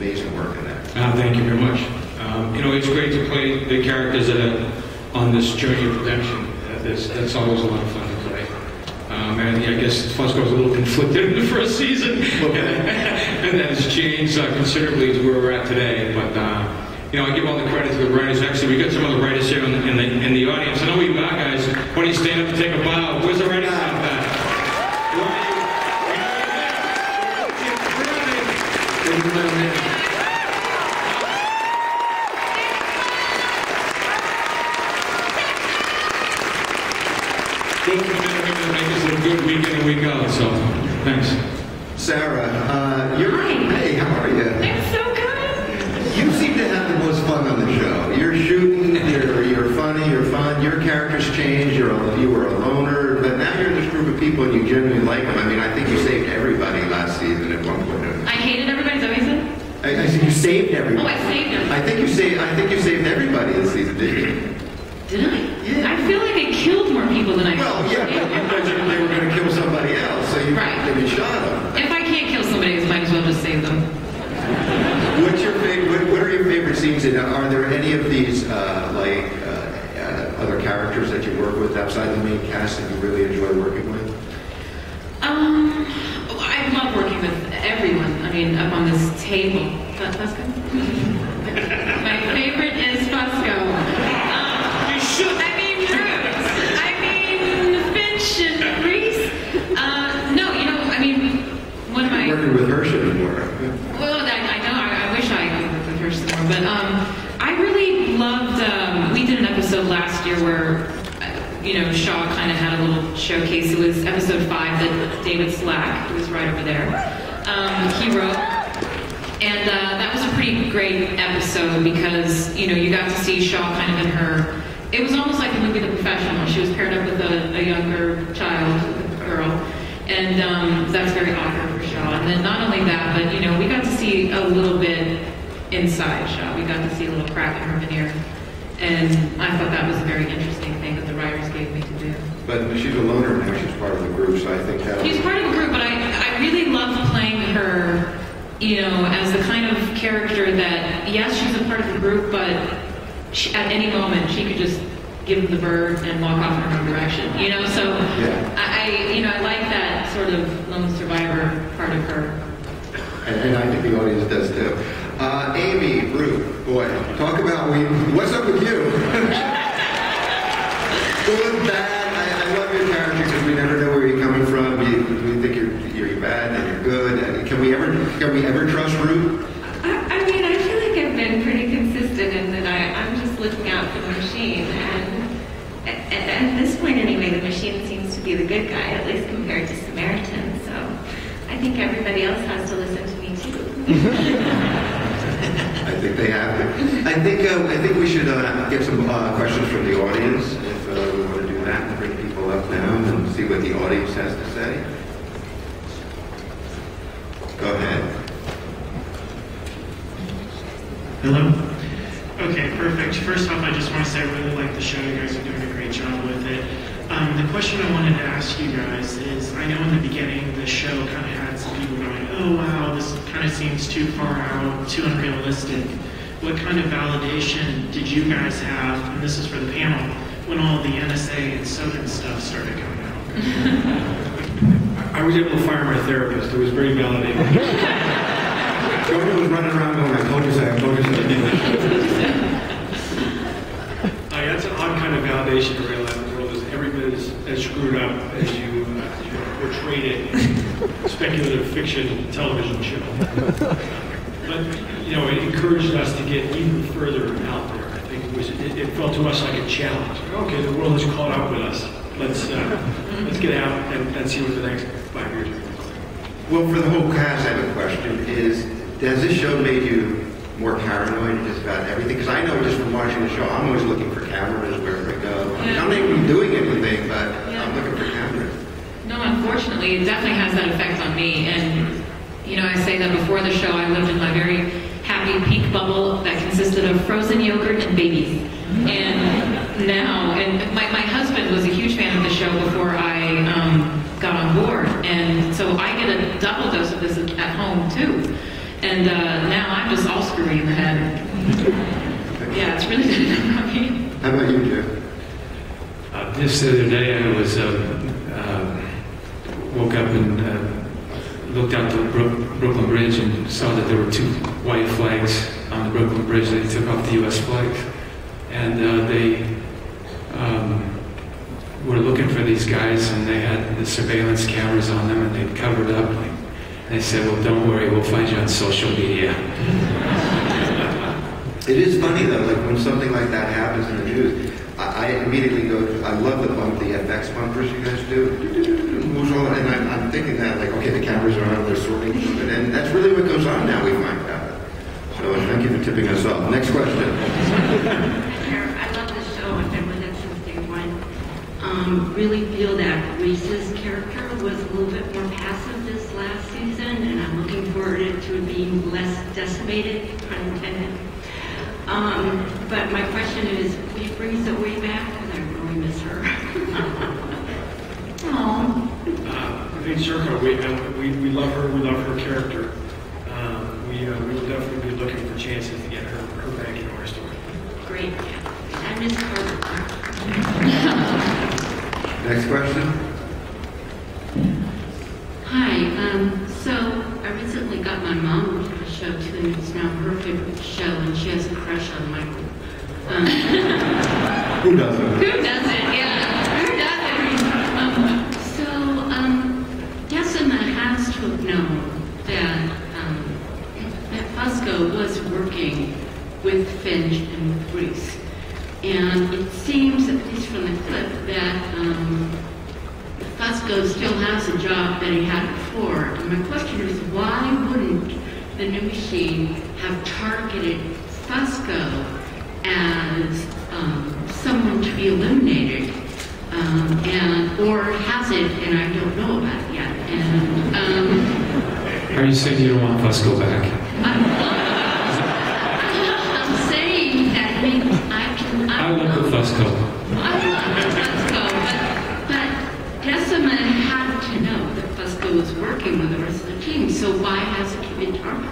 amazing work in that. Thank you very much. It's great to play the characters that are on this journey of redemption. That's always a lot of fun to play. And I guess Fusco's a little conflicted in the first season, and that has changed considerably to where we're at today. But I give all the credit to the writers. Actually, we got some of the writers here in the audience. I know where you are, guys. Why don't you stand up and take a bow? Where's the writing staff at? Where are you? Thank you, man. Those are the make us look good week in and week out, so thanks. Sarah, hey, how are you? I'm so good. You seem to have the most fun on the show. You're shooting, you're funny, you're fun, your characters change, you were a loner, but now you're in this group of people and you genuinely like them. I mean, I think you saved everybody last season at one point. I hated everybody, is that what you said? I said you saved everybody. Oh, I saved everybody. I think you saved everybody this season, didn't you? Did I? Yeah. I feel like I killed more people than I Well, yeah, but you mentioned they were going to kill somebody else, so you maybe shot them. If I can't kill somebody, I might as well just save them. What's your favorite? What are your favorite scenes? Are there any of these other characters that you work with outside the main cast that you really enjoy working with? I love working with everyone. I mean, up on this table. Fusco? My favorite is Fusco. I mean, Bruce. I mean, Finch and Reese. One of my... Working with her should be more. Well, I know. I wish I could work with her some more. But I really loved... we did an episode last year where, Shaw kind of had a little showcase. It was episode 5 that David Slack, who was right over there, he wrote. And that was a pretty great episode because, you got to see Shaw kind of in her... It was almost like the movie The Professional. She was paired up with a younger girl. And that's very awkward for Shaw. And then not only that, but, we got to see a little bit inside Shaw. We got to see a little crack in her veneer. And I thought that was a very interesting thing that the writers gave me to do. But she's a loner now. She's part of the group, so I think that... She's part of the group, but I really loved playing her, as the kind of character that, yes, she's a part of the group, but at any moment she could just give the bird and walk off in her own direction, so yeah. I like that sort of lone survivor part of her. And I think the audience does too. Amy, Ruth, boy, talk about what's up with you? Good, bad, I love your character because we never know where you're coming from. We think you're bad and you're good. Can we ever trust Ruth? I mean, I feel like I've been pretty consistent in that I'm just looking out for the machine, and at this point anyway, the machine seems to be the good guy, at least compared to Samaritan, so I think everybody else has to listen to me too. I think they have to. I think we should get some questions from the audience, if we want to do that, and bring people up now and see what the audience has to say. Go ahead. Hello? Okay, perfect. First off, I just want to say I really like the show. You guys are doing a great job with it. The question I wanted to ask you guys is, I know in the beginning the show kind of had some people going, oh wow, this kind of seems too far out, too unrealistic. What kind of validation did you guys have, and this is for the panel, when all the NSA and SODA stuff started coming out? I was able to fire my therapist. It was very validating. Jordan was running around going, I told you so, I told you so. That's an odd kind of validation in real life in the world. Is every bit as screwed up as you portrayed it in speculative fiction television show. But, it encouraged us to get even further out there. I think it felt to us like a challenge. Okay, the world has caught up with us. Let's get out and see what the next 5 years are going to look like. Well, for the whole cast, I have a question. Has this show made you more paranoid just about everything? Because I know just from watching the show, I'm always looking for cameras wherever I go. Yeah. I'm not even doing anything, but I'm looking for cameras. No, unfortunately, it definitely has that effect on me. And, I say that before the show, I lived in my very happy pink bubble that consisted of frozen yogurt and babies. And now, my husband was a huge fan of the show before I got on board. And so I get a double dose of this at home, too. And now I'm just all screwy in the head. Yeah, it's really good. How about you, Jim? Just the other day, I was woke up and looked out the Brooklyn Bridge and saw that there were 2 white flags on the Brooklyn Bridge. They took off the U.S. flag, and they were looking for these guys, and they had the surveillance cameras on them, and they'd covered up. And they said, "Well, don't worry, we'll find you on social media." It is funny though, like when something like that happens in the news, I immediately go to, I love the FX bumpers you guys do. Moves all, and I'm thinking that, like, okay, the cameras are on, they're sorting through it, and that's really what goes on now, we find out. So thank you for tipping us off. Next question. I love this show. I've been with it since day one. Really feel that Reese's character was a little bit more passive this last season, and I'm looking forward to it being less decimated, pun intended. But my question is, will you bring Zoe back? Because I really miss her. Aww. I think Circa, we love her. We love her character. We will definitely be looking for chances to get her back into our story. Great. I miss her. Next question. Hi. So I recently got my mom into the show too, and it's now her favorite show, and she has a crush on Michael. Who doesn't? Who doesn't? Yeah. Who doesn't? So Decima has to have known that that Fusco was working with Finch and with Reese. And it seems, at least from the clip, that Fusco still has a job that he had before. And my question is, why wouldn't the new machine have targeted Fusco as someone to be eliminated? Or has it, and I don't know about it yet. And Are you saying you don't want Fusco back? I'm saying that I love the Fusco. I love Fusco, but Decima had to know that Fusco was working with the rest of the team, so why hasn't he been targeted?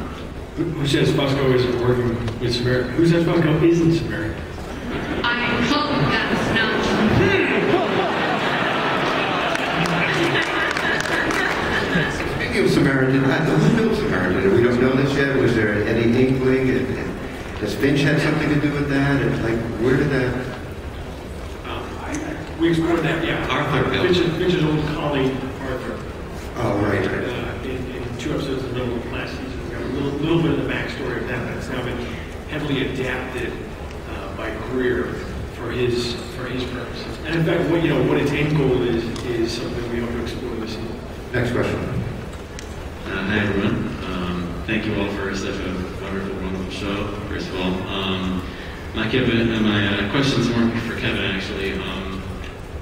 Who says Fusco isn't working with Samaritan? Who says Fusco isn't Samaritan? I hope that's not Speaking of Samaritan, who knows Samaritan? We don't know this yet. Was there any inkling? And does Finch have something to do with that? And like, where did that? We explored that, yeah. Arthur. Finch's old colleague, Arthur. Oh, right. In 2 episodes in the middle of last season, we got a little bit of the backstory of that, but it's now been heavily adapted by Greer for his purposes. And in fact, what its end goal is something we hope to explore this season. Next question. Hi everyone. Thank you all for such a wonderful show. First of all, my questions more for Kevin actually.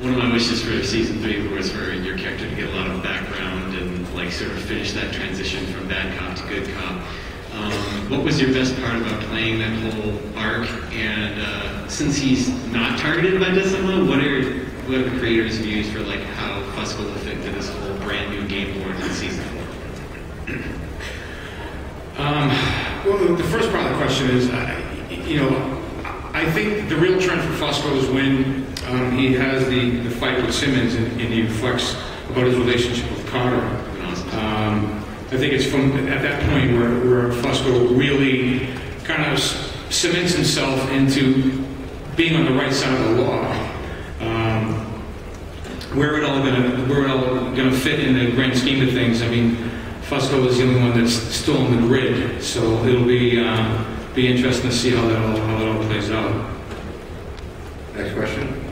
One of my wishes for season 3 was for your character to get a lot of background and like sort of finish that transition from bad cop to good cop. What was your best part about playing that whole arc? And since he's not targeted by Decima, what are the creators' views for like how Fusco will fit into this whole brand new game board in season 4? Well, the first part of the question is, I think the real trend for Fusco is when he has the fight with Simmons and he reflects about his relationship with Carter. I think it's from at that point where Fusco really kind of cements himself into being on the right side of the law. Where it all gonna fit in the grand scheme of things? I mean, Fusco is the only one that's still on the grid, so it'll be interesting to see how that all plays out. Next question.